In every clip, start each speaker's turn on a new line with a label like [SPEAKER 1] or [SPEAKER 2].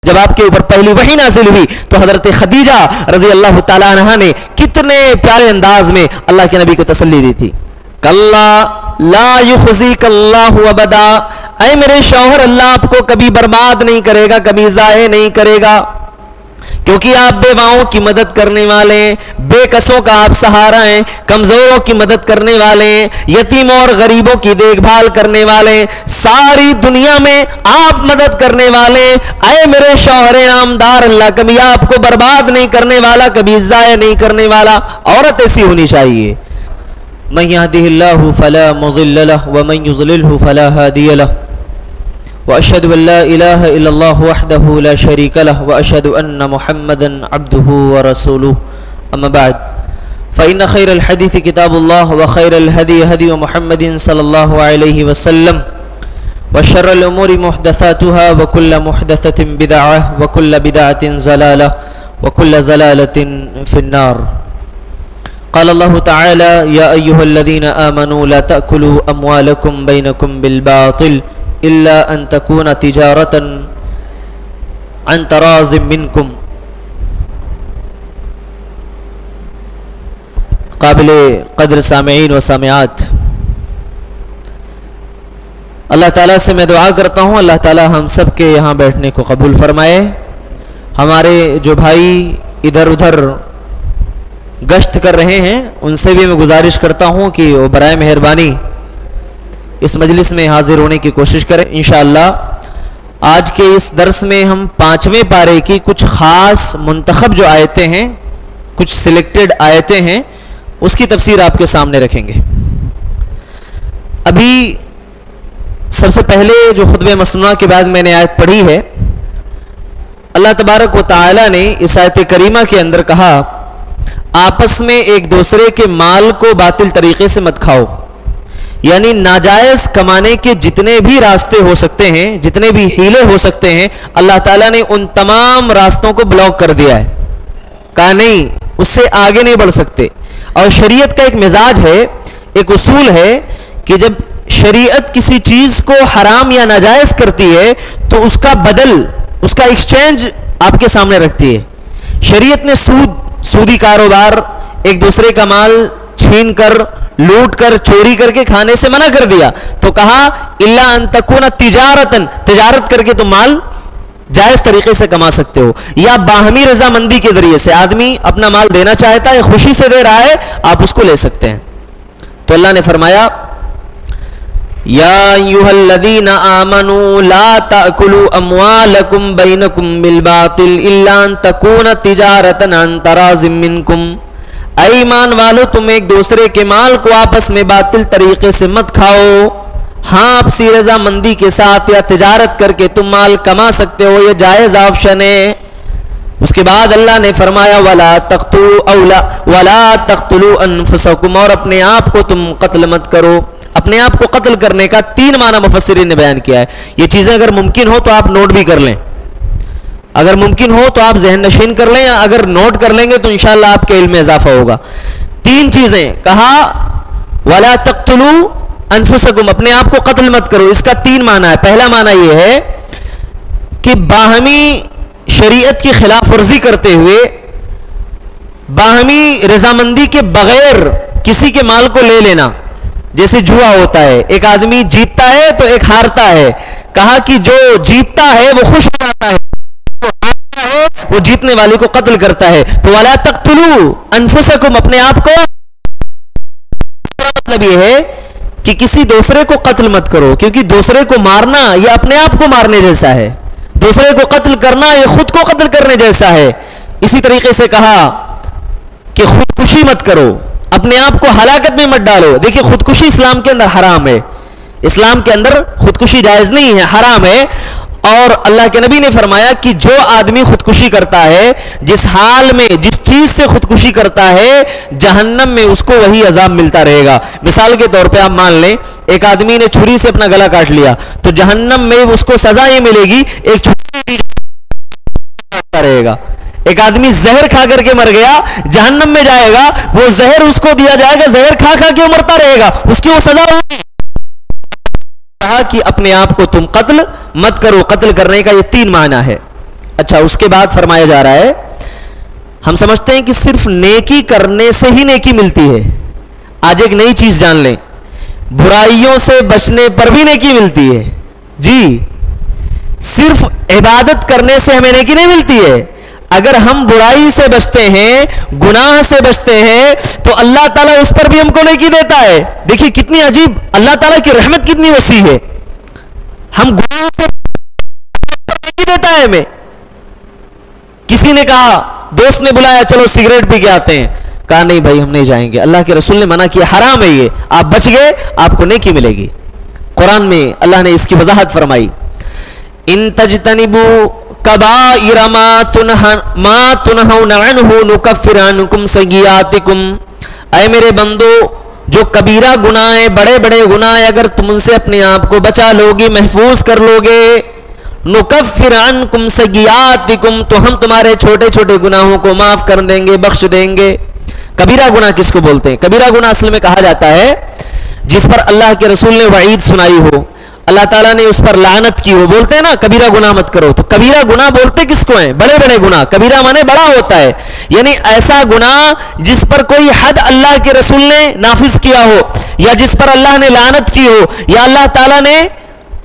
[SPEAKER 1] جب آپ کے اوپر پہلی وحی نازل ہوئی تو حضرت خدیجہ رضی اللہ تعالیٰ عنہا نے کتنے پیارے انداز میں اللہ کے نبی کو تسلی دی تھی. کلا لا یخزیک اللہ ابدا، اے میرے شوہر اللہ آپ کو کبھی برباد نہیں کرے گا، کبھی ضائع نہیں کرے گا، کیونکہ آپ بیواؤں کی مدد کرنے والے ہیں، بے کسوں کا آپ سہارا ہیں، کمزوروں کی مدد کرنے والے ہیں، یتیموں اور غریبوں کی دیکھ بھال کرنے والے ہیں، ساری دنیا میں آپ مدد کرنے والے ہیں. اے میرے شوہر نامدار اللہ کبھی آپ کو برباد نہیں کرنے والا، کبھی ضائع نہیں کرنے والا. عورت ایسی ہونی چاہیے. من یہدہ اللہ فلا مضل لہ ومن یضللہ فلا ہادی لہ واشهد ان لا اله الا الله وحده لا شريك له واشهد ان محمدا عبده ورسوله. اما بعد فان خير الحديث كتاب الله وخير الهدي هدي محمد صلى الله عليه وسلم وشر الامور محدثاتها وكل محدثة بدعة وكل بدعة ضلالة وكل ضلالة في النار. قال الله تعالى يا ايها الذين امنوا لا تاكلوا اموالكم بينكم بالباطل الا ان تكون تجارة عن تراض منكم. قابل قدر سامعین و سامعات، اللہ تعالیٰ سے میں دعا کرتا ہوں اللہ تعالیٰ ہم سب کے یہاں بیٹھنے کو قبول فرمائے. ہمارے جو بھائی ادھر ادھر گشت کر رہے ہیں ان سے بھی میں گزارش کرتا ہوں کہ وہ برائے مہربانی اس مجلس میں حاضر ہونے کی کوشش کریں. انشاءاللہ آج کے اس درس میں ہم 5ویں پارے کی کچھ خاص منتخب جو آیتیں ہیں، کچھ سلیکٹڈ آیتیں ہیں، اس کی تفسیر آپ کے سامنے رکھیں گے. ابھی سب سے پہلے جو خطبہ مسنونہ کے بعد میں نے آیت پڑھی ہے، اللہ تبارک و تعالی نے اس آیت کریمہ کے اندر کہا آپس میں ایک دوسرے کے مال کو باطل طریقے سے مت کھاؤ. یعنی ناجائز کمانے کے جتنے بھی راستے ہو سکتے ہیں، جتنے بھی ہیلے ہو سکتے ہیں، اللہ تعالیٰ نے ان تمام راستوں کو بلاک کر دیا ہے. کہا نہیں، اس سے آگے نہیں بڑھ سکتے. اور شریعت کا ایک مزاج ہے، ایک اصول ہے کہ جب شریعت کسی چیز کو حرام یا ناجائز کرتی ہے تو اس کا بدل، اس کا ایکسچینج آپ کے سامنے رکھتی ہے. شریعت نے سودی کاروبار، ایک دوسرے کا مال چھین کر، لوٹ کر، چوری کر کے کھانے سے منع کر دیا. تو کہا الا ان تکون تجارتن، تجارت کر کے تم مال جائز طریقے سے کما سکتے ہو، یا باہمی رضامندی کے ذریعے سے آدمی اپنا مال دینا چاہتا ہے، خوشی سے دے رہا ہے، آپ اس کو لے سکتے ہیں. تو اللہ نے فرمایا یا ایھا الذین آمنوا لا تأکلوا اموالکم بینکم بالباطل الا ان تکون تجارتا عن تراض منکم. اے ایمان والو تم ایک دوسرے کے مال کو آپس میں باطل طریقے سے مت کھاؤ. ہاں آپسی رضامندی کے ساتھ یا تجارت کر کے تم مال کما سکتے ہو، یہ جائز آپشن ہے. اس کے بعد اللہ نے فرمایا وَلَا تَقْتُلُوا أَنفُسَكُمْ، اور اپنے آپ کو تم قتل مت کرو. اپنے آپ کو قتل کرنے کا 3 معنی مفسرین نے بیان کیا ہے. یہ چیزیں اگر ممکن ہو تو آپ نوٹ بھی کر لیں، اگر ممکن ہو تو آپ ذہن نشین کر لیں، یا اگر نوٹ کر لیں گے تو انشاءاللہ آپ کے علم میں اضافہ ہوگا. 3 چیزیں کہا وَلَا تَقْتُلُوا أَنفُسَكُمْ، اپنے آپ کو قتل مت کرو. اس کا 3 معنی ہے. پہلا معنی یہ ہے کہ باہمی شریعت کی خلاف ورزی کرتے ہوئے، باہمی رضامندی کے بغیر کسی کے مال کو لے لینا. جیسے جوا ہوتا ہے، ایک آدمی جیتتا ہے تو ایک ہارتا ہے. کہا کہ جو جیتتا ہے وہ خوش ہو جاتا ہے، جو ہارتا ہے وہ جیتنے والے کو قتل کرتا ہے. تو وَلَا تَقْتُلُوا أَنفُسَكُمْ، اپنے آپ کو. مطلب یہ ہے کہ کسی دوسرے کو قتل مت کرو، کیونکہ دوسرے کو مارنا یہ اپنے آپ کو مارنے جیسا ہے، دوسرے کو قتل کرنا یہ خود کو قتل کرنے جیسا ہے. اسی طریقے سے کہا کہ خودکشی مت کرو، اپنے آپ کو ہلاکت میں مت ڈالو. دیکھیے خودکشی اسلام کے اندر حرام ہے، اسلام کے اندر خودکشی جائز نہیں ہے، حرام ہے. اور اللہ کے نبی نے فرمایا کہ جو آدمی خودکشی کرتا ہے، جس حال میں جس چیز سے خودکشی کرتا ہے، جہنم میں اس کو وہی عذاب ملتا رہے گا. مثال کے طور پہ آپ مان لیں ایک آدمی نے چھری سے اپنا گلا کاٹ لیا تو جہنم میں اس کو سزا یہ ملے گی، ایک چھری رہے گا. ایک آدمی زہر کھا کر کے مر گیا، جہنم میں جائے گا، وہ زہر اس کو دیا جائے گا، زہر کھا کھا کے وہ مرتا رہے گا، اس کی وہ سزا ہوگی. کہا کہ اپنے آپ کو تم قتل مت کرو. قتل کرنے کا یہ 3 معنی ہے. اچھا اس کے بعد فرمایا جا رہا ہے ہم سمجھتے ہیں کہ صرف نیکی کرنے سے ہی نیکی ملتی ہے. آج ایک نئی چیز جان لیں, برائیوں سے بچنے پر بھی نیکی ملتی ہے. جی صرف عبادت کرنے سے ہمیں نیکی نہیں ملتی ہے. اگر ہم برائی سے بچتے ہیں, گناہ سے بچتے ہیں, تو اللہ تعالیٰ اس پر بھی ہم کو نیکی دیتا ہے. دیکھیے کتنی عجیب, اللہ تعالیٰ کی رحمت کتنی وسیع ہے. ہم گناہ سے نیکی دیتا ہے ہمیں. کسی نے کہا, دوست نے بلایا چلو سگریٹ پی کے آتے ہیں, کہا نہیں بھائی ہم نہیں جائیں گے, اللہ کے رسول نے منع کیا, حرام ہے یہ, آپ بچ گئے آپ کو نیکی ملے گی. قرآن میں اللہ نے اس کی وضاحت فرمائی, ان تجتنبوا کبائر ما تنہون عنہ نکفر عنکم سیئاتکم. اے میرے بندو, جو کبیرہ گناہ ہیں, بڑے بڑے گناہ, اگر تم ان سے اپنے آپ کو بچا لو گے, محفوظ کر لو گے, نکفر عنکم سیئاتکم, تو ہم تمہارے چھوٹے چھوٹے گناہوں کو معاف کر دیں گے, بخش دیں گے. کبیرہ گناہ کس کو بولتے ہیں؟ کبیرہ گناہ اصل میں کہا جاتا ہے جس پر اللہ کے رسول نے وعید سنائی ہو, اللہ تعالیٰ نے اس پر لعنت کی ہو. بولتے ہیں نا کبیرہ گناہ مت کرو, تو کبیرہ گناہ بولتے کس کو ہیں؟ بڑے بڑے گناہ. کبیرہ مانے بڑا ہوتا ہے, یعنی ایسا گناہ جس پر کوئی حد اللہ کے رسول نے نافذ کیا ہو, یا جس پر اللہ نے لعنت کی ہو, یا اللہ تعالیٰ نے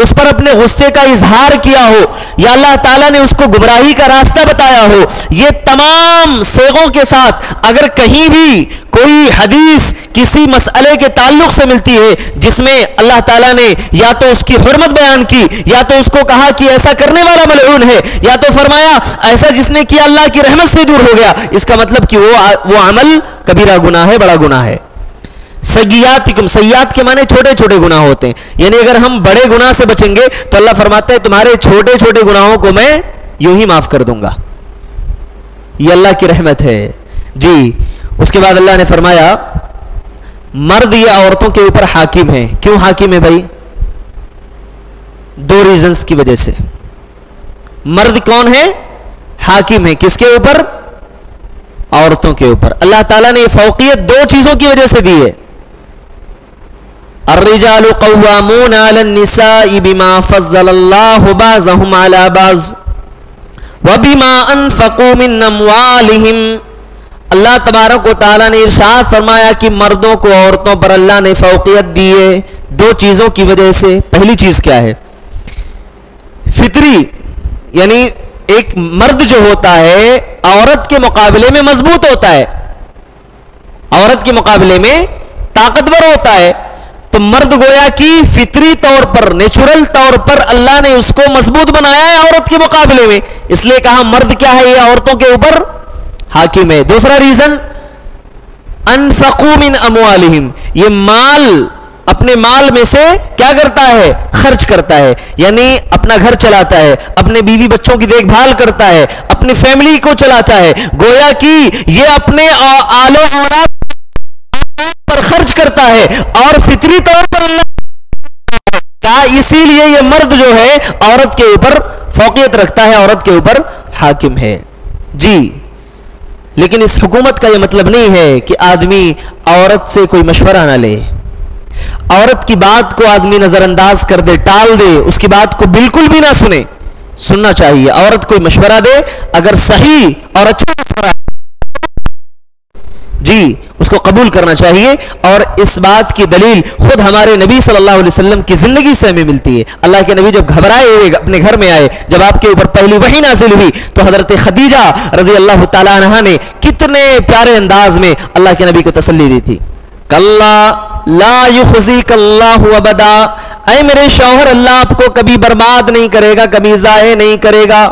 [SPEAKER 1] اس پر اپنے غصے کا اظہار کیا ہو, یا اللہ تعالیٰ نے اس کو گمراہی کا راستہ بتایا ہو. یہ تمام صیغوں کے ساتھ اگر کہیں بھی کوئی حدیث کسی مسئلے کے تعلق سے ملتی ہے جس میں اللہ تعالیٰ نے یا تو اس کی حرمت بیان کی, یا تو اس کو کہا کہ ایسا کرنے والا ملعون ہے, یا تو فرمایا ایسا جس نے کیا اللہ کی رحمت سے دور ہو گیا, اس کا مطلب کہ وہ عمل کبیرہ گناہ ہے, بڑا گناہ ہے. سیئاتکم, سیئات کے معنی چھوٹے چھوٹے گناہ ہوتے ہیں, یعنی اگر ہم بڑے گناہ سے بچیں گے تو اللہ فرماتا ہے تمہارے چھوٹے چھوٹے گناہوں کو میں یوں ہی معاف کر دوں گا. یہ اللہ کی رحمت ہے. جی اس کے بعد اللہ نے فرمایا مرد یا عورتوں کے اوپر حاکم ہیں. کیوں حاکم ہے بھائی؟ دو ریزنز کی وجہ سے. مرد کون ہے؟ حاکم ہے. کس کے اوپر؟ عورتوں کے اوپر. اللہ تعالیٰ نے یہ فوقیت دو چیزوں کی وجہ سے دی ہے. الرجال قوامون علی النساء بما فضل اللہ بعضهم علی بعض وبما انفقوا من اموالهم. اللہ تبارک و تعالیٰ نے ارشاد فرمایا کہ مردوں کو عورتوں پر اللہ نے فوقیت دی ہے دو چیزوں کی وجہ سے. پہلی چیز کیا ہے؟ فطری, یعنی ایک مرد جو ہوتا ہے عورت کے مقابلے میں مضبوط ہوتا ہے, عورت کے مقابلے میں طاقتور ہوتا ہے. تو مرد گویا کہ فطری طور پر, نیچرل طور پر اللہ نے اس کو مضبوط بنایا ہے عورت کے مقابلے میں, اس لیے کہا مرد کیا ہے؟ یہ عورتوں کے اوپر حاکم ہے. دوسرا ریزن انفقوا من اموالہم, یہ مال, اپنے مال میں سے کیا کرتا ہے؟ خرچ کرتا ہے, یعنی اپنا گھر چلاتا ہے, اپنے بیوی بچوں کی دیکھ بھال کرتا ہے, اپنی فیملی کو چلاتا ہے. گویا کہ یہ اپنے آل و اولاد پر خرچ کرتا ہے اور فطری طور پر اللہ کا, اسی لیے یہ مرد جو ہے عورت کے اوپر فوقیت رکھتا ہے, عورت کے اوپر حاکم ہے. جی لیکن اس حکومت کا یہ مطلب نہیں ہے کہ آدمی عورت سے کوئی مشورہ نہ لے, عورت کی بات کو آدمی نظر انداز کر دے, ٹال دے, اس کی بات کو بالکل بھی نہ سنے. سننا چاہیے, عورت کوئی مشورہ دے اگر صحیح اور اچھا مشورہ جی اس کو قبول کرنا چاہیے. اور اس بات کی دلیل خود ہمارے نبی صلی اللہ علیہ وسلم کی زندگی سے ہمیں ملتی ہے. اللہ کے نبی جب گھبرائے ہوئے اپنے گھر میں آئے, جب آپ کے اوپر پہلی وحی نازل ہوئی, تو حضرت خدیجہ رضی اللہ تعالیٰ عنہا نے کتنے پیارے انداز میں اللہ کے نبی کو تسلی دی تھی. کلا لا یخزیک اللہ ابدا, اے میرے شوہر اللہ آپ کو کبھی برباد نہیں کرے گا, کبھی ضائع نہیں کرے گا,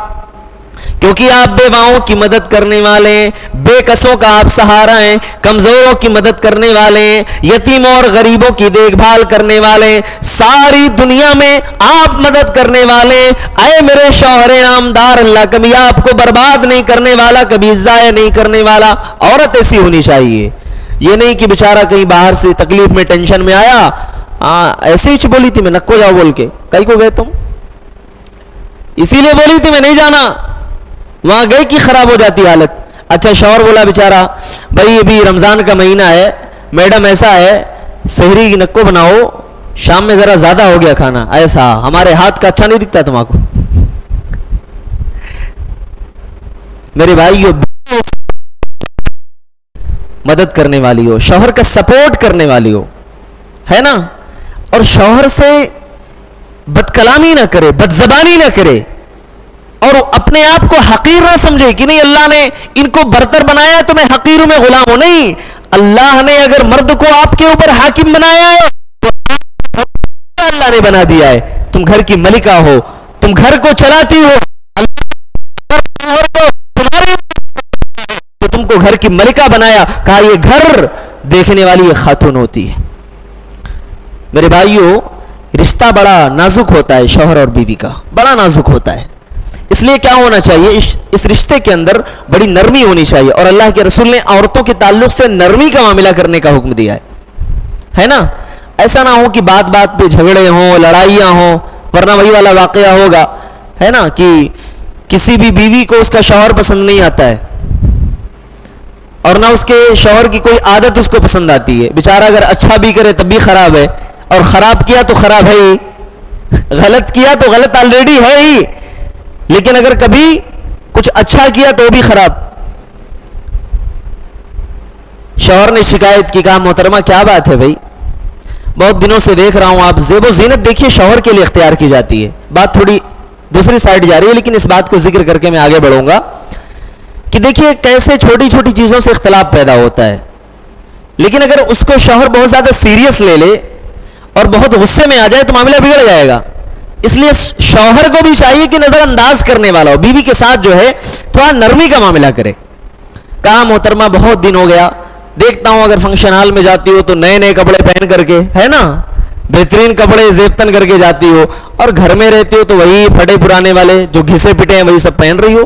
[SPEAKER 1] کیونکہ آپ بیواؤں کی مدد کرنے والے ہیں, بے کسوں کا آپ سہارا ہیں, کمزوروں کی مدد کرنے والے ہیں, یتیموں اور غریبوں کی دیکھ بھال کرنے والے ہیں, ساری دنیا میں آپ مدد کرنے والے ہیں. اے میرے شوہر نامدار اللہ کبھی آپ کو برباد نہیں کرنے والا, کبھی ضائع نہیں کرنے والا. عورت ایسی ہونی چاہیے, یہ نہیں کہ بیچارہ کہیں باہر سے تکلیف میں ٹینشن میں آیا, ایسے ہی بولی تھی میں نکو جاؤ بول کے, کئی کو گئے تم, اسی لیے بولی تھی میں نہیں جانا, وہاں گئے کہ خراب ہو جاتی حالت. اچھا شوہر بولا بیچارہ بھائی ابھی رمضان کا مہینہ ہے, میڈم ایسا ہے سحری کی نکو بناؤ, شام میں ذرا زیادہ ہو گیا کھانا, ایسا ہمارے ہاتھ کا اچھا نہیں دکھتا تمہارے کو. میرے بھائیو مدد کرنے والی ہو, شوہر کا سپورٹ کرنے والی ہو, ہے نا, اور شوہر سے بد کلامی نہ کرے, بد زبانی نہ کرے, اور اپنے آپ کو حقیر نہ سمجھے کہ نہیں اللہ نے ان کو برتر بنایا ہے تو میں حقیر ہوں, میں غلام ہوں. نہیں, اللہ نے اگر مرد کو آپ کے اوپر حاکم بنایا ہے تو اللہ نے بنا دیا ہے. تم گھر کی ملکہ ہو, تم گھر کو چلاتی ہو, تو تم کو گھر کی ملکہ بنایا, کہا یہ گھر دیکھنے والی یہ خاتون ہوتی ہے. میرے بھائیوں, رشتہ بڑا نازک ہوتا ہے, شوہر اور بیوی کا بڑا نازک ہوتا ہے. اس لیے کیا ہونا چاہیے, اس رشتے کے اندر بڑی نرمی ہونی چاہیے, اور اللہ کے رسول نے عورتوں کے تعلق سے نرمی کا معاملہ کرنے کا حکم دیا ہے نا. ایسا نہ ہو کہ بات بات پہ جھگڑے ہوں, لڑائیاں ہوں, ورنہ وہی والا واقعہ ہوگا, ہے نا, کہ کسی بھی بیوی کو اس کا شوہر پسند نہیں آتا ہے, اور نہ اس کے شوہر کی کوئی عادت اس کو پسند آتی ہے. بیچارہ اگر اچھا بھی کرے تب بھی خراب ہے, اور خراب کیا تو خراب ہے ہی, غلط کیا تو غلط آلریڈی ہے ہی, لیکن اگر کبھی کچھ اچھا کیا تو بھی خراب. شوہر نے شکایت کی, کہا محترمہ کیا بات ہے بھائی, بہت دنوں سے دیکھ رہا ہوں آپ زیب و زینت دیکھیے شوہر کے لیے اختیار کی جاتی ہے. بات تھوڑی دوسری سائڈ جا رہی ہے, لیکن اس بات کو ذکر کر کے میں آگے بڑھوں گا کہ دیکھیے کیسے چھوٹی چھوٹی چیزوں سے اختلاف پیدا ہوتا ہے, لیکن اگر اس کو شوہر بہت زیادہ سیریس لے لے اور بہت غصے میں آ جائے تو معاملہ بگڑ جائے گا. اس لیے شوہر کو بھی چاہیے کہ نظر انداز کرنے والا ہو, بیوی کے ساتھ جو ہے تھوڑا نرمی کا معاملہ کرے. کہا محترمہ بہت دن ہو گیا, دیکھتا ہوں اگر فنکشن ہال میں جاتی ہو تو نئے نئے کپڑے پہن کر کے, ہے نا, بہترین کپڑے زیبتن کر کے جاتی ہو, اور گھر میں رہتی ہو تو وہی پھٹے پرانے والے جو گھسے پٹے ہیں وہی سب پہن رہی ہو.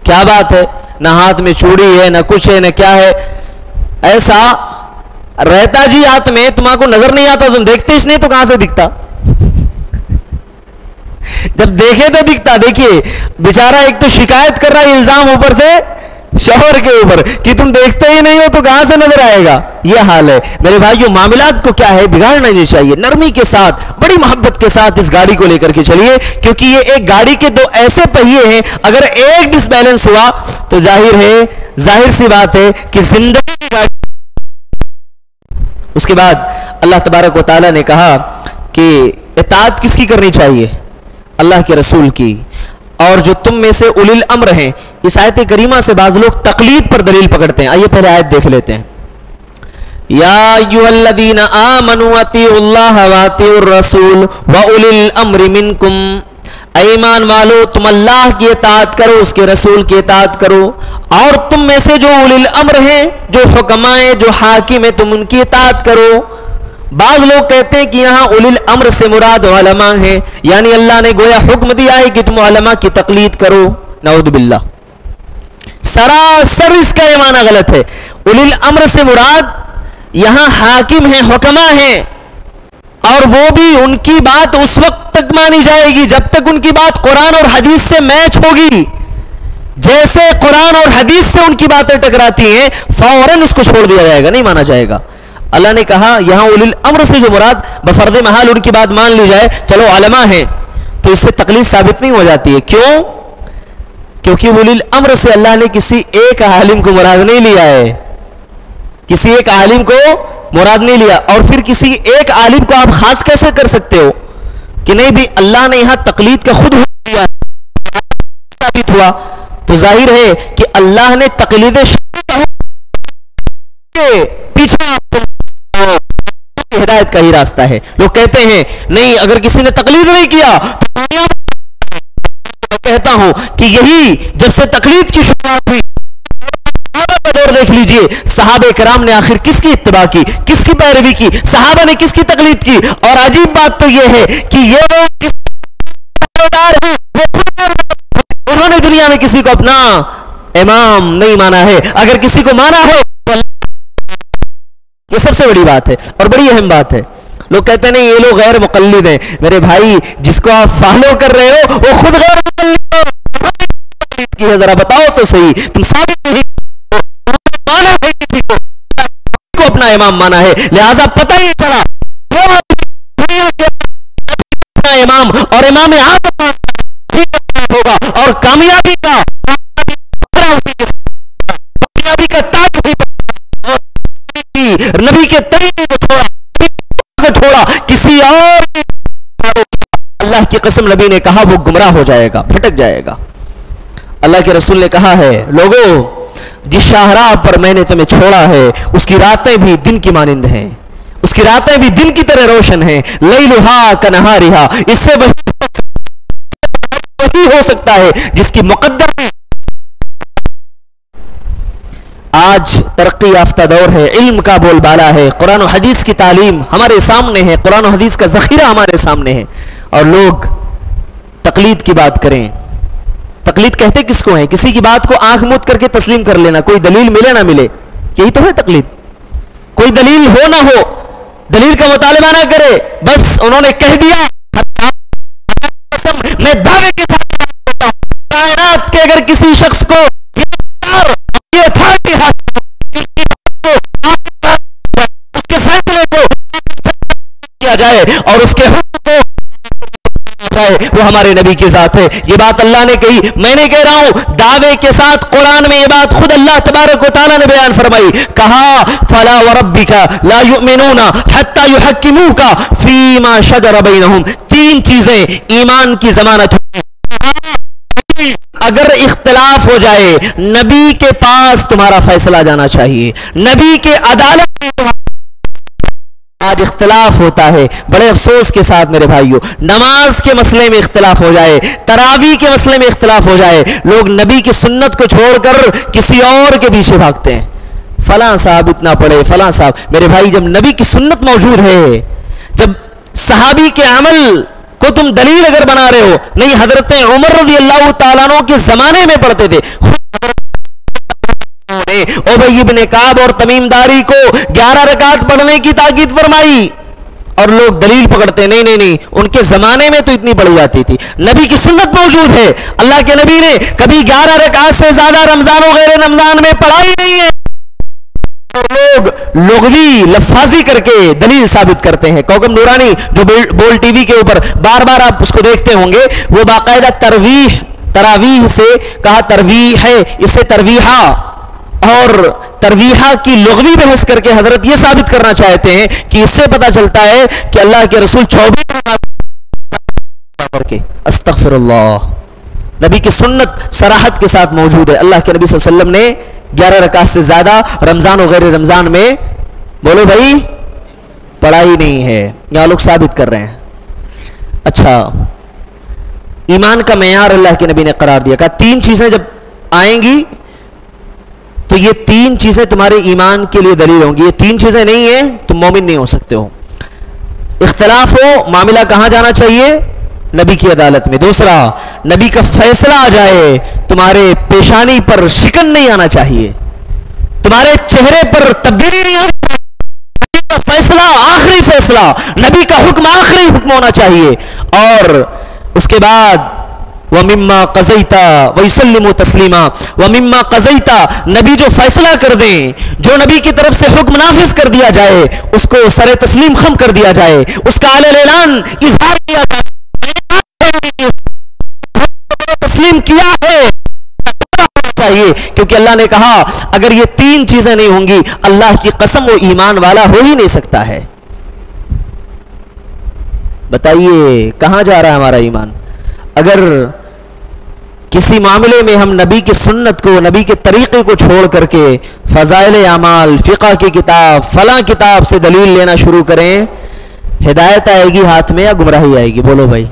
[SPEAKER 1] کیا بات ہے, نہ ہاتھ میں چوڑی ہے, نہ کچھ ہے, نہ کیا ہے. ایسا رہتا جی ہاتھ میں, تمہارے کو نظر نہیں آتا, تم دیکھتے اس نہیں تو کہاں سے دکھتا, جب دیکھے تو دکھتا. دیکھیے بیچارہ ایک تو شکایت کر رہا ہے الزام اوپر سے شوہر کے اوپر کہ تم دیکھتے ہی نہیں ہو تو کہاں سے نظر آئے گا. یہ حال ہے میرے بھائیوں. معاملات کو کیا ہے, بگاڑنا نہیں چاہیے, نرمی کے ساتھ بڑی محبت کے ساتھ اس گاڑی کو لے کر کے چلیے, کیونکہ یہ ایک گاڑی کے دو ایسے پہیے ہیں, اگر ایک ڈس بیلنس ہوا تو ظاہر سی بات ہے کہ زندگی کی گاڑی. اس کے بعد اللہ تبارک و تعالیٰ نے کہا کہ اطاعت کس کی کرنی چاہیے, اللہ کے رسول کی, اور جو تم میں سے اولی الامر ہیں. اس آیت کریمہ سے بعض لوگ تقلید پر دلیل پکڑتے ہیں. آئیے پہلے آیت دیکھ لیتے ہیں. یا ایھا الذین آمنوا اطیعوا اللہ واطیعوا الرسول واولی الامر منکم. اے ایمان والو تم اللہ کی اطاعت کرو, اس کے رسول کی اطاعت کرو, اور تم میں سے جو اولی الامر ہیں, جو حکماء ہیں, جو حاکم ہیں, تم ان کی اطاعت کرو. بعض لوگ کہتے ہیں کہ یہاں اولی الامر سے مراد علماء ہیں, یعنی اللہ نے گویا حکم دیا ہے کہ تم علماء کی تقلید کرو. نعوذ باللہ, سراسر اس کا یہ معنی غلط ہے. اولی الامر سے مراد یہاں حاکم ہیں, حکماء ہیں, اور وہ بھی ان کی بات اس وقت تک مانی جائے گی جب تک ان کی بات قرآن اور حدیث سے میچ ہوگی. جیسے قرآن اور حدیث سے ان کی باتیں ٹکراتی ہیں فوراً اس کو چھوڑ دیا جائے گا, نہیں مانا جائے گا. اللہ نے کہا یہاں اولی الامر سے جو مراد بفرض محال ان کی بات مان لی جائے, چلو علماء ہیں, تو اس سے تقلید ثابت نہیں ہو جاتی ہے. کیوں؟ کیونکہ اولی الامر سے اللہ نے کسی ایک عالم کو مراد نہیں لیا ہے, کسی ایک عالم کو مراد نہیں لیا. اور پھر کسی ایک عالم کو آپ خاص کیسے کر سکتے ہو کہ نہیں بھی اللہ نے یہاں تقلید کا خود حکم دیا ثابت ہوا, تو ظاہر ہے کہ اللہ نے تقلید پیچھے ہدایت کا ہی راستہ ہے. لوگ کہتے ہیں نہیں اگر کسی نے تقلید نہیں کیا تو کہتا ہوں کہ یہی جب سے تقلید کی شروعات ہوئی, صحابہ کا دور دیکھ لیجئے, صحابہ کرام نے آخر کس کی اتباع کی, کس کی پیروی کی, صحابہ نے کس کی تقلید کی. اور عجیب بات تو یہ ہے کہ یہ لوگ انہوں نے دنیا میں کسی کو اپنا امام نہیں مانا ہے. اگر کسی کو مانا ہو تو یہ سب سے بڑی بات ہے اور بڑی اہم بات ہے. لوگ کہتے ہیں نہیں یہ لوگ غیر مقلد ہیں. میرے بھائی جس کو آپ فالو کر رہے ہو وہ خود غیر مقلد ہے. ذرا بتاؤ تو صحیح, تم ثابت نہیں مانا ہے کسی کو اپنا امام مانا ہے, لہذا پتہ ہی چلا اپنا امام اور امام آپ ہوگا, اور کامیابی کا کی قسم نبی نے کہا وہ گمراہ ہو جائے گا، بھٹک جائے گا۔ اللہ کے رسول نے کہا ہے لوگو جس شاہراہ پر میں نے تمہیں چھوڑا ہے اس کی راتیں بھی دن کی مانند ہیں، اس کی راتیں بھی دن کی طرح روشن ہیں، لیلھا کنہارھا، اس سے وہی ہو سکتا ہے جس کی مقدر ہے۔ آج ترقی یافتہ دور ہے، علم کا بول بالا ہے، قرآن و حدیث کی تعلیم ہمارے سامنے ہے، قرآن و حدیث کا ذخیرہ ہمارے سامنے ہے، اور لوگ تقلید کی بات کریں۔ تقلید کہتے کس کو ہیں؟ کسی کی بات کو آنکھ موت کر کے تسلیم کر لینا، کوئی دلیل ملے نہ ملے، یہی تو ہے تقلید۔ کوئی دلیل ہو نہ ہو، دلیل کا مطالبہ نہ کرے، بس انہوں نے کہہ دیا، میں دعوے کے ساتھ کہتا ہوں کائنات کے اگر کسی شخص کو یہ اتھارٹی اس کے فیصلے کو کیا جائے اور اس کے حکم کو وہ ہمارے نبی کی ذات ہے۔ یہ بات اللہ نے کہی، میں نے کہہ رہا ہوں دعوے کے ساتھ۔ قرآن میں یہ بات خود اللہ تبارک و تعالیٰ نے بیان فرمائی، کہا فلا وربک لا یؤمنون حتی یحکموک فیما شجر بینہم۔ تین چیزیں ایمان کی ضمانت ہیں۔ اگر اختلاف ہو جائے نبی کے پاس تمہارا فیصلہ جانا چاہیے، نبی کے عدالت میں آج اختلاف ہوتا ہے بڑے افسوس کے ساتھ میرے بھائیوں۔ نماز کے مسئلے میں اختلاف ہو جائے، تراویح کے مسئلے میں اختلاف ہو جائے، لوگ نبی کی سنت کو چھوڑ کر کسی اور کے پیچھے بھاگتے ہیں، فلاں صاحب اتنا پڑھے، فلاں صاحب۔ میرے بھائی جب نبی کی سنت موجود ہے، جب صحابی کے عمل کو تم دلیل اگر بنا رہے ہو، نہیں حضرت عمر رضی اللہ تعالیٰ عنہ کے زمانے میں پڑھتے تھے، ابی بن کعب اور تمیم داری کو 11 رکعت پڑھنے کی تاکید فرمائی، اور لوگ دلیل پکڑتے نہیں نہیں نہیں ان کے زمانے میں تو اتنی پڑھی جاتی تھی۔ نبی کی سنت موجود ہے، اللہ کے نبی نے کبھی 11 رکعت سے زیادہ رمضان و غیر رمضان میں پڑھائی نہیں ہے، اور لوگ لغوی لفاظی کر کے دلیل ثابت کرتے ہیں۔ کوکب نورانی جو بول ٹی وی کے اوپر بار بار آپ اس کو دیکھتے ہوں گے، وہ باقاعدہ تراویح سے کہا ترویح ہے، اس سے ترویحہ اور ترویحہ کی لغوی بحث کر کے حضرت یہ ثابت کرنا چاہتے ہیں کہ اس سے پتہ چلتا ہے کہ اللہ کے رسول 24 پڑھ کے استغفر اللہ۔ نبی کی سنت صراحت کے ساتھ موجود ہے، اللہ کے نبی صلی اللہ علیہ وسلم نے 11 رکعت سے زیادہ رمضان و غیر رمضان میں بولو بھائی پڑھائی نہیں ہے، یہاں لوگ ثابت کر رہے ہیں۔ اچھا، ایمان کا معیار اللہ کے نبی نے قرار دیا، کہا تین چیزیں جب آئیں گی تو یہ تین چیزیں تمہارے ایمان کے لیے دلیل ہوں گی، یہ تین چیزیں نہیں ہیں تم مومن نہیں ہو سکتے ہو۔ اختلاف ہو، معاملہ کہاں جانا چاہیے؟ نبی کی عدالت میں۔ دوسرا، نبی کا فیصلہ آ جائے تمہارے پیشانی پر شکن نہیں آنا چاہیے، تمہارے چہرے پر تبدیلی نہیں آنی چاہیے، نبی کا فیصلہ آخری فیصلہ، نبی کا حکم آخری حکم ہونا چاہیے۔ اور اس کے بعد وَمِمَّا قَضَيْتَ وَيُسَلِّمُ تَسْلِيمًا، وَمِمَّا قَضَيْتَ، نبی جو فیصلہ کر دیں، جو نبی کی طرف سے حکم نافذ کر دیا جائے اس کو سر تسلیم خم کر دیا جائے، اس کا علیہ اعلان اظہار کیا جائے، تسلیم کیا ہے چاہیے، کیونکہ اللہ نے کہا اگر یہ تین چیزیں نہیں ہوں گی اللہ کی قسم وہ ایمان والا ہو ہی نہیں سکتا ہے۔ بتائیے کہاں جا رہا ہے ہمارا ایمان؟ اگر کسی معاملے میں ہم نبی کی سنت کو، نبی کے طریقے کو چھوڑ کر کے فضائل اعمال، فقہ کی کتاب، فلاں کتاب سے دلیل لینا شروع کریں، ہدایت آئے گی ہاتھ میں یا گمراہی آئے گی؟ بولو بھائی،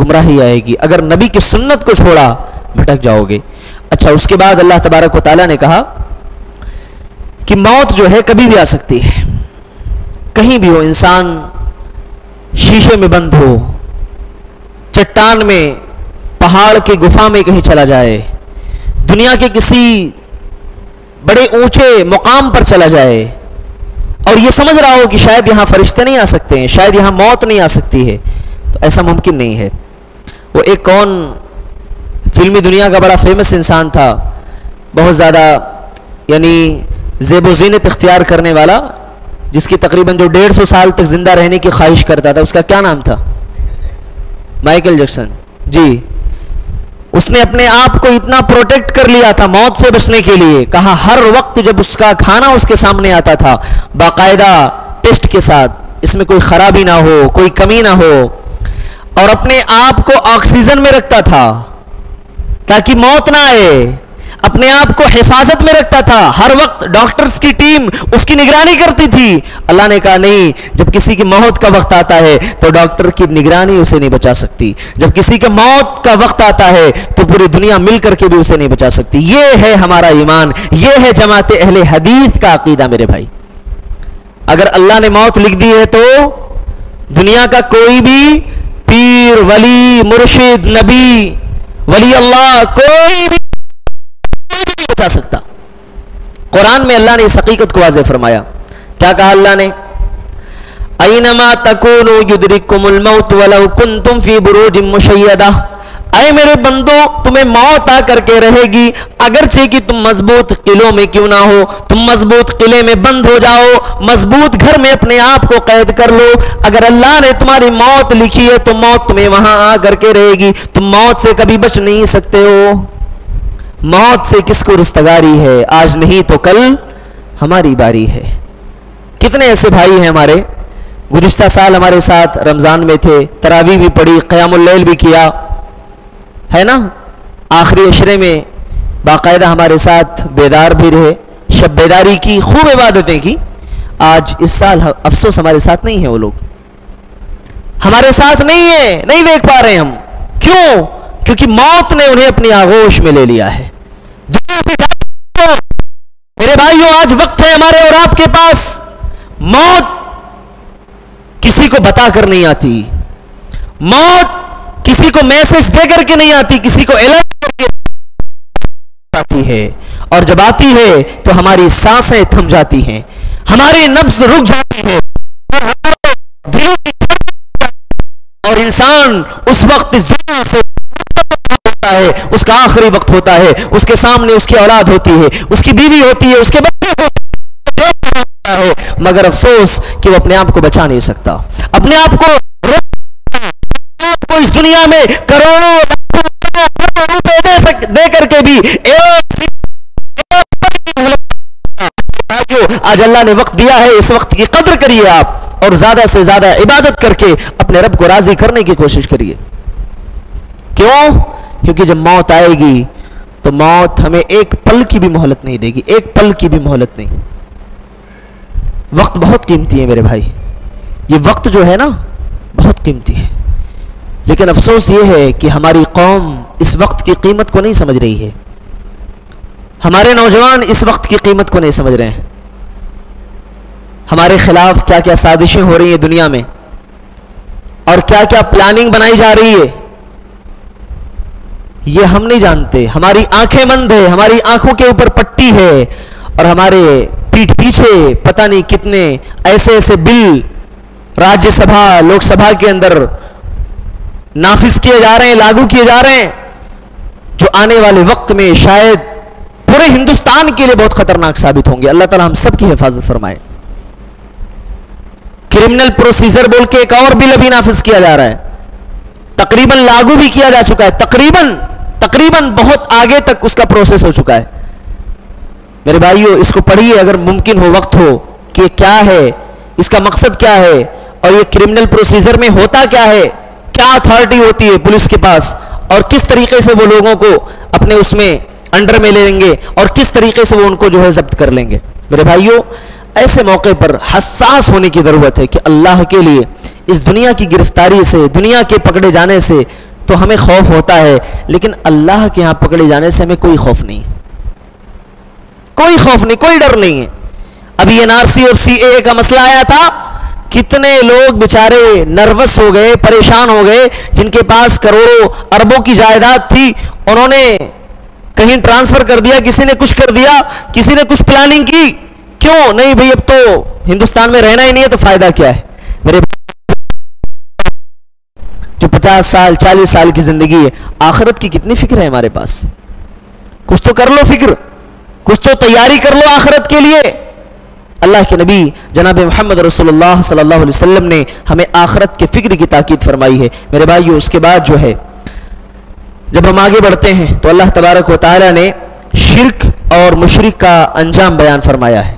[SPEAKER 1] گمراہی آئے گی۔ اگر نبی کی سنت کو چھوڑا بھٹک جاؤ گے۔ اچھا، اس کے بعد اللہ تبارک و تعالیٰ نے کہا کہ موت جو ہے کبھی بھی آ سکتی ہے، کہیں بھی ہو، انسان شیشے میں بند ہو، چٹان میں، پہاڑ کے گفا میں کہیں چلا جائے، دنیا کے کسی بڑے اونچے مقام پر چلا جائے اور یہ سمجھ رہا ہو کہ شاید یہاں فرشتے نہیں آ سکتے ہیں، شاید یہاں موت نہیں آ سکتی ہے، تو ایسا ممکن نہیں ہے۔ وہ ایک کون فلمی دنیا کا بڑا فیمس انسان تھا، بہت زیادہ یعنی زیب و زینت اختیار کرنے والا، جس کی تقریباً جو 150 سال تک زندہ رہنے کی خواہش کرتا تھا، اس کا کیا نام تھا؟ مائیکل جیکسن جی۔ اس نے اپنے آپ کو اتنا پروٹیکٹ کر لیا تھا موت سے بچنے کے لیے، کہا ہر وقت جب اس کا کھانا اس کے سامنے آتا تھا باقاعدہ ٹیسٹ کے ساتھ، اس میں کوئی خرابی نہ ہو، کوئی کمی نہ ہو، اور اپنے آپ کو آکسیجن میں رکھتا تھا تاکہ موت نہ آئے، اپنے آپ کو حفاظت میں رکھتا تھا، ہر وقت ڈاکٹرز کی ٹیم اس کی نگرانی کرتی تھی۔ اللہ نے کہا نہیں، جب کسی کی موت کا وقت آتا ہے تو ڈاکٹر کی نگرانی اسے نہیں بچا سکتی، جب کسی کا موت کا وقت آتا ہے تو پوری دنیا مل کر کے بھی اسے نہیں بچا سکتی۔ یہ ہے ہمارا ایمان، یہ ہے جماعت اہل حدیث کا عقیدہ میرے بھائی۔ اگر اللہ نے موت لکھ دی ہے تو دنیا کا کوئی بھی پیر، ولی، مرشد، نبی، ولی اللہ، کوئی بھی نہیں بچا سکتا۔ قرآن میں اللہ نے اس حقیقت کو واضح فرمایا۔ کیا کہا اللہ نے؟ اینما تکونوا یدرککم الموت ولو کنتم فی بروج مشیدہ، اے میرے بندو تمہیں موت آ کر کے رہے گی اگرچہ کہ تم مضبوط قلعوں میں کیوں نہ ہو، تم مضبوط قلعے میں بند ہو جاؤ، مضبوط گھر میں اپنے آپ کو قید کر لو، اگر اللہ نے تمہاری موت لکھی ہے تو موت تمہیں وہاں آ کر کے رہے گی، تم موت سے کبھی بچ نہیں سکتے ہو۔ موت سے کس کو رستگاری ہے؟ آج نہیں تو کل ہماری باری ہے۔ کتنے ایسے بھائی ہیں ہمارے گزشتہ سال ہمارے ساتھ رمضان میں تھے، تراویح بھی پڑھی، قیام اللیل بھی کیا ہے نا، آخری عشرے میں باقاعدہ ہمارے ساتھ بیدار بھی رہے، شب بیداری کی، خوب عبادتیں کی۔ آج اس سال افسوس ہمارے ساتھ نہیں ہیں، وہ لوگ ہمارے ساتھ نہیں ہیں، نہیں دیکھ پا رہے ہم۔ کیوں؟ کیونکہ موت نے انہیں اپنی آغوش میں لے لیا ہے۔ میرے بھائیوں، آج وقت ہے ہمارے اور آپ کے پاس، موت کسی کو بتا کر نہیں آتی، موت کسی کو میسج دے کر کے نہیں آتی، کسی کو الرٹ کر کے آتی ہے، اور جب آتی ہے تو ہماری سانسیں تھم جاتی ہیں، ہماری نبض رک جاتی ہے، اور ہمارے دلوں کی اور انسان اس وقت اس دنیا سے ہوتا ہے، اس کا آخری وقت ہوتا ہے، اس کے سامنے اس کی اولاد ہوتی ہے، اس کی بیوی ہوتی ہے، اس کے بچے ہوتا ہے، مگر افسوس کہ وہ اپنے آپ کو بچا نہیں سکتا، اپنے آپ کو اس دنیا میں کروڑوں روپے دے کر کے بھی آج اللہ نے وقت دیا ہے، اس وقت کی قدر کریے آپ، اور زیادہ سے زیادہ عبادت کر کے اپنے رب کو راضی کرنے کی کوشش کریے۔ کیوں؟ کیونکہ جب موت آئے گی تو موت ہمیں ایک پل کی بھی مہلت نہیں دے گی، ایک پل کی بھی مہلت نہیں۔ وقت بہت قیمتی ہے میرے بھائی، یہ وقت جو ہے نا بہت قیمتی ہے، لیکن افسوس یہ ہے کہ ہماری قوم اس وقت کی قیمت کو نہیں سمجھ رہی ہے، ہمارے نوجوان اس وقت کی قیمت کو نہیں سمجھ رہے ہیں۔ ہمارے خلاف کیا کیا سازشیں ہو رہی ہیں دنیا میں، اور کیا کیا پلاننگ بنائی جا رہی ہے، یہ ہم نہیں جانتے۔ ہماری آنکھیں بند ہے، ہماری آنکھوں کے اوپر پٹی ہے، اور ہمارے پیٹھ پیچھے پتہ نہیں کتنے ایسے ایسے بل راجیہ سبھا، لوک سبھا کے اندر نافذ کیے جا رہے ہیں، لاگو کیے جا رہے ہیں، جو آنے والے وقت میں شاید پورے ہندوستان کے لیے بہت خطرناک ثابت ہوں گے۔ اللہ تعالی ہم سب کی حفاظت فرمائے۔ کرمنل پروسیجر بول کے ایک اور بل ابھی نافذ کیا جا رہا ہے، تقریباً لاگو بھی کیا جا چکا ہے، تقریباً بہت آگے تک اس کا پروسیس ہو چکا ہے۔ میرے بھائیو، اس کو پڑھیے اگر ممکن ہو، وقت ہو، کہ کیا ہے، اس کا مقصد کیا ہے، اور یہ کرمنل پروسیجر میں ہوتا کیا ہے، کیا اتھارٹی ہوتی ہے پولیس کے پاس، اور کس طریقے سے وہ لوگوں کو اپنے اس میں انڈر میں لے لیں گے، اور کس طریقے سے وہ ان کو جو ہے ضبط کر لیں گے۔ میرے بھائیو، ایسے موقع پر حساس ہونے کی ضرورت ہے کہ اللہ کے لیے اس دنیا کی گرفتاری سے، دنیا کے پکڑے جانے سے تو ہمیں خوف ہوتا ہے، لیکن اللہ کے ہاں پکڑے جانے سے ہمیں کوئی خوف نہیں، کوئی خوف نہیں، کوئی ڈر نہیں ہے۔ ابھی این آر سی اور سی اے اے کا مسئلہ آیا تھا، کتنے لوگ بیچارے نروس ہو گئے، پریشان ہو گئے، جن کے پاس کروڑوں اربوں کی جائیداد تھی، انہوں نے کہیں ٹرانسفر کر دیا، کسی نے کچھ کر دیا، کسی نے کچھ پلاننگ کی۔ کیوں نہیں بھئی، اب تو ہندوستان میں رہنا ہی نہیں ہے تو فائدہ کیا ہے؟ میرے جو 50 سال 40 سال کی زندگی ہے، آخرت کی کتنی فکر ہے ہمارے پاس؟ کچھ تو کر لو فکر، کچھ تو تیاری کر لو آخرت کے لیے۔ اللہ کے نبی جناب محمد رسول اللہ صلی اللہ علیہ وسلم نے ہمیں آخرت کے فکر کی تاکید فرمائی ہے۔ میرے بھائیو، اس کے بعد جو ہے جب ہم آگے بڑھتے ہیں تو اللہ تبارک و تعالی نے شرک اور مشرک کا انجام بیان فرمایا ہے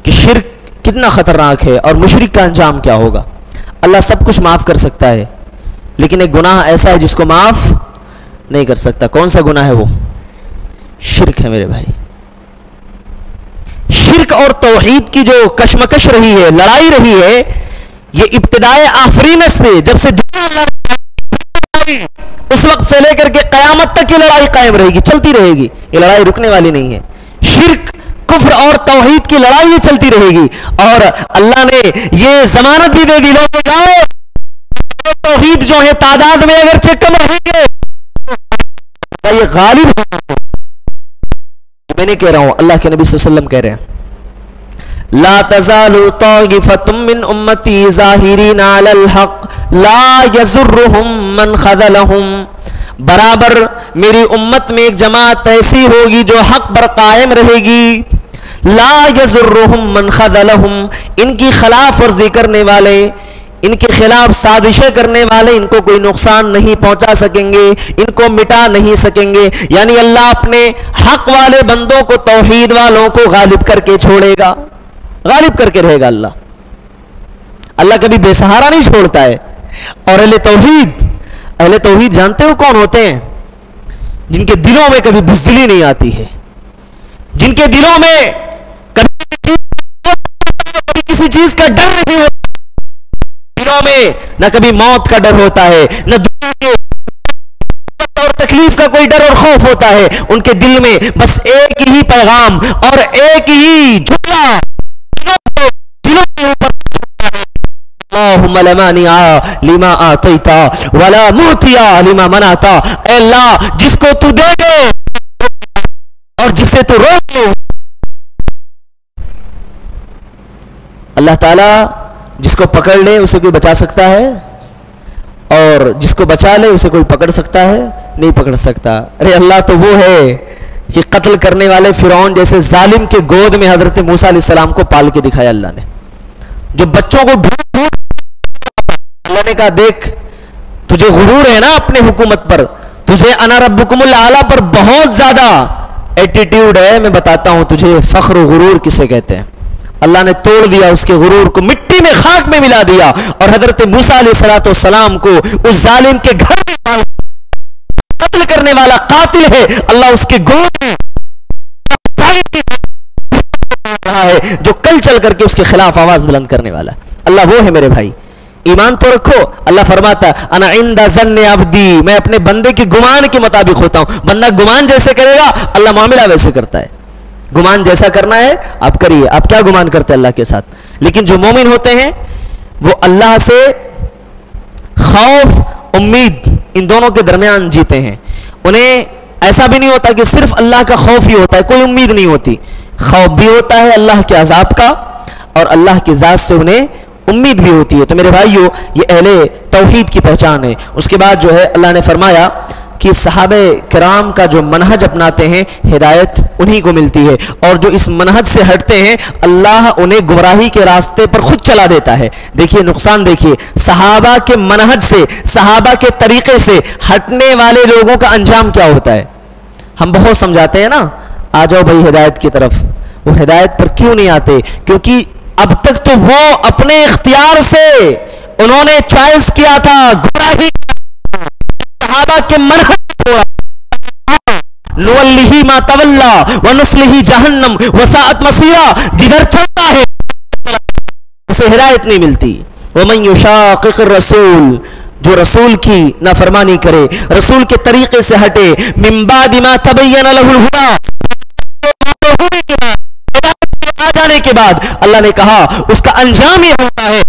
[SPEAKER 1] کہ شرک کتنا خطرناک ہے اور مشرک کا انجام کیا ہوگا۔ اللہ سب کچھ معاف کر سکتا ہے، لیکن ایک گناہ ایسا ہے جس کو معاف نہیں کر سکتا. کون سا گناہ ہے وہ؟ شرک ہے میرے بھائی. شرک اور توحید کی جو کشمکش رہی ہے، لڑائی رہی ہے، یہ ابتدائے آفرینش سے، جب سے دنیا اس وقت سے لے کر کے قیامت تک یہ لڑائی قائم رہے گی، چلتی رہے گی. یہ لڑائی رکنے والی نہیں ہے. شرک، کفر اور توحید کی لڑائی چلتی رہے گی. اور اللہ نے یہ ضمانت بھی دے دی، لوگوں جاؤ توحید جو ہے تعداد میں اگرچہ کم رہیں گے یہ غالب ہے. میں نہیں کہہ رہا ہوں، اللہ کے نبی صلی اللہ علیہ وسلم کہہ رہے ہیں لا تزال طائفة من امتی ظاہرین علی الحق لا یضرهم من خذلهم. برابر میری امت میں ایک جماعت ایسی ہوگی جو حق پر قائم رہے گی. لا یضرهم من خذلهم، ان کی خلاف ورزی کرنے والے، ان کے خلاف سازشیں کرنے والے ان کو کوئی نقصان نہیں پہنچا سکیں گے، ان کو مٹا نہیں سکیں گے. یعنی اللہ اپنے حق والے بندوں کو، توحید والوں کو غالب کر کے چھوڑے گا، غالب کر کے رہے گا. اللہ کبھی بے سہارا نہیں چھوڑتا ہے. اور اہل توحید جانتے ہو کون ہوتے ہیں؟ جن کے دلوں میں کبھی بزدلی نہیں آتی ہے، جن کے دلوں میں کبھی کسی چیز کا ڈر نہیں ہوتا، دلوں میں نہ کبھی موت کا ڈر ہوتا ہے، نہ دنیا کے اور تکلیف کا کوئی ڈر اور خوف ہوتا ہے. ان کے دل میں بس ایک ہی پیغام اور ایک ہی جملہ دلوں کے اوپر، اللہم لا مانع لما آتیت ولا معطی لما منعت. اے اللہ جس کو تو دے دے اور جسے تو روک دے. اللہ تعالیٰ جس کو پکڑ لے اسے کوئی بچا سکتا ہے، اور جس کو بچا لے اسے کوئی پکڑ سکتا ہے؟ نہیں پکڑ سکتا. ارے اللہ تو وہ ہے کہ قتل کرنے والے فرعون جیسے ظالم کے گود میں حضرت موسیٰ علیہ السلام کو پال کے دکھایا اللہ نے. جو بچوں کو ڈھونڈ اللہ نے کہا دیکھ تجھے غرور ہے نا اپنے حکومت پر، تجھے انا ربکم الاعلی پر بہت زیادہ ایٹیٹیوڈ ہے. میں بتاتا ہوں تجھے فخر و غرور کسے کہتے ہیں. اللہ نے توڑ دیا اس کے غرور کو، مٹی میں خاک میں ملا دیا، اور حضرت موسیٰ علیہ السلام کو اس ظالم کے گھر میں قتل کرنے والا قاتل ہے، اللہ اس کے گود میں رہا ہے جو کل چل کر کے اس کے خلاف آواز بلند کرنے والا. اللہ وہ ہے میرے بھائی. ایمان تو رکھو. اللہ فرماتا انا عند ظن عبدی، میں اپنے بندے کے گمان کے مطابق ہوتا ہوں. بندہ گمان جیسے کرے گا اللہ معاملہ ویسے کرتا ہے. گمان جیسا کرنا ہے آپ کریے. آپ کیا گمان کرتے ہیں اللہ کے ساتھ؟ لیکن جو مومن ہوتے ہیں وہ اللہ سے خوف امید ان دونوں کے درمیان جیتے ہیں. انہیں ایسا بھی نہیں ہوتا کہ صرف اللہ کا خوف ہی ہوتا ہے، کوئی امید نہیں ہوتی. خوف بھی ہوتا ہے اللہ کے عذاب کا، اور اللہ کی ذات سے انہیں امید بھی ہوتی ہے. تو میرے بھائیو یہ اہل توحید کی پہچان ہے. اس کے بعد جو ہے اللہ نے فرمایا کہ صحابہ کرام کا جو منہج اپناتے ہیں ہدایت انہی کو ملتی ہے، اور جو اس منہج سے ہٹتے ہیں اللہ انہیں گمراہی کے راستے پر خود چلا دیتا ہے. دیکھیے نقصان، دیکھیے صحابہ کے منہج سے، صحابہ کے طریقے سے ہٹنے والے لوگوں کا انجام کیا ہوتا ہے. ہم بہت سمجھاتے ہیں نا آ جاؤ بھائی ہدایت کی طرف، وہ ہدایت پر کیوں نہیں آتے؟ کیونکہ اب تک تو وہ اپنے اختیار سے انہوں نے چوائس کیا تھا گمراہی. صحابہ کے منہج نولہ ما تولا ونصلہ جہنم وساءت مصیرا، جدھر چلتا ہے اسے ہدایت نہیں ملتی. ومن یشاقق الرسول، جو رسول کی نافرمانی کرے، رسول کے طریقے سے ہٹے، من بعد ما تبین لہ الہدی، آ جانے کے بعد اللہ نے کہا اس کا انجام یہ ہوتا ہے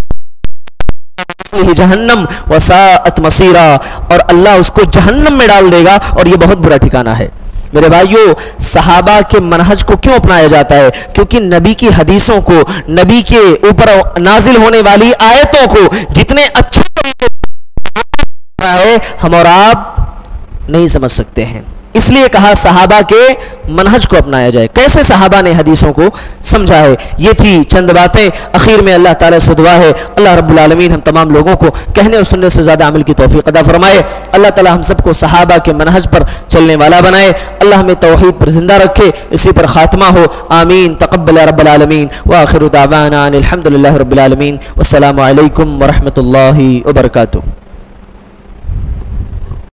[SPEAKER 1] جہنم وساءت مصیرا، اور اللہ اس کو جہنم میں ڈال دے گا، اور یہ بہت برا ٹھکانہ ہے. میرے بھائیو صحابہ کے منہج کو کیوں اپنایا جاتا ہے؟ کیونکہ نبی کی حدیثوں کو، نبی کے اوپر نازل ہونے والی آیتوں کو جتنے اچھے طریقے سے ہم اور آپ نہیں سمجھ سکتے ہیں. اس لیے کہا صحابہ کے منہج کو اپنایا جائے. کیسے صحابہ نے حدیثوں کو سمجھا ہے؟ یہ تھی چند باتیں. اخیر میں اللہ تعالیٰ سے دعا ہے اللہ رب العالمین ہم تمام لوگوں کو کہنے اور سننے سے زیادہ عمل کی توفیق عطا فرمائے. اللہ تعالیٰ ہم سب کو صحابہ کے منہج پر چلنے والا بنائے. اللہ ہمیں توحید پر زندہ رکھے، اسی پر خاتمہ ہو. آمین. تقبل رب العالمین. وآخر دعوانا الحمد للہ رب العالمین. والسلام علیکم ورحمۃ اللہ وبرکاتہ.